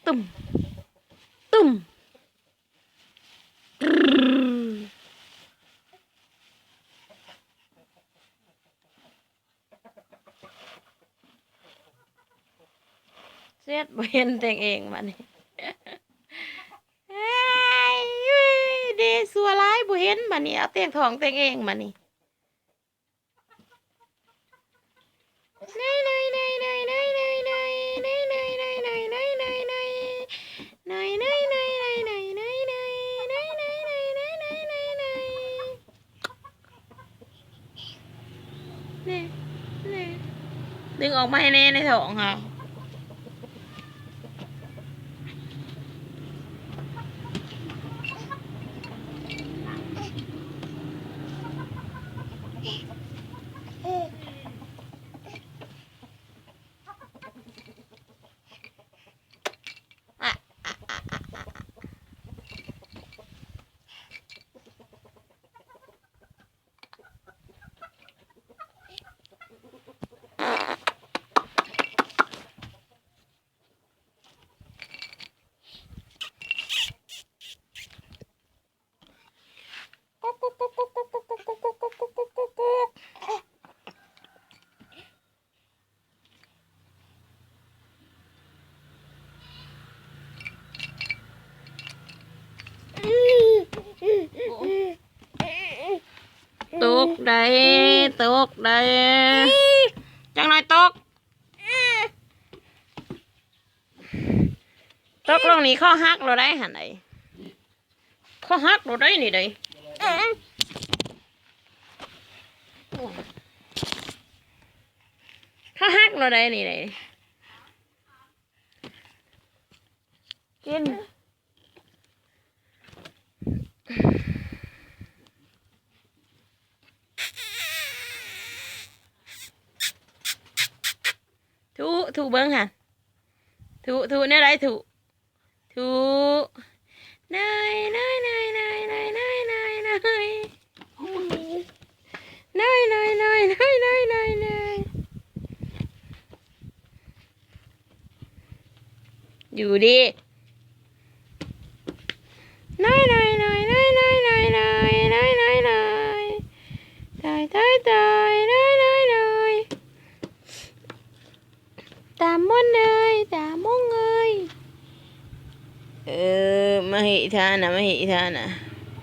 ตุ่มตุ่มเสียดบ่เห็นแต่งเองมานี่เดสัวร้ายบ่เห็นมานี่เอาเตียงทองแต่งเองมานี่ดึงออกมาให้แน่ในท้องค่ะตกได้ตกได้จังหน่อยตกลงนี้ข้อหักเราได้หันไหนข้อหักเราได้นี่ได้ข้อหักเราได้นี่ได้กินถูเบิ้งค่ะถูเนี่ยไรถูนายอยู่ดิตายตามมนเลยตามมงเลยมาหิท่านะ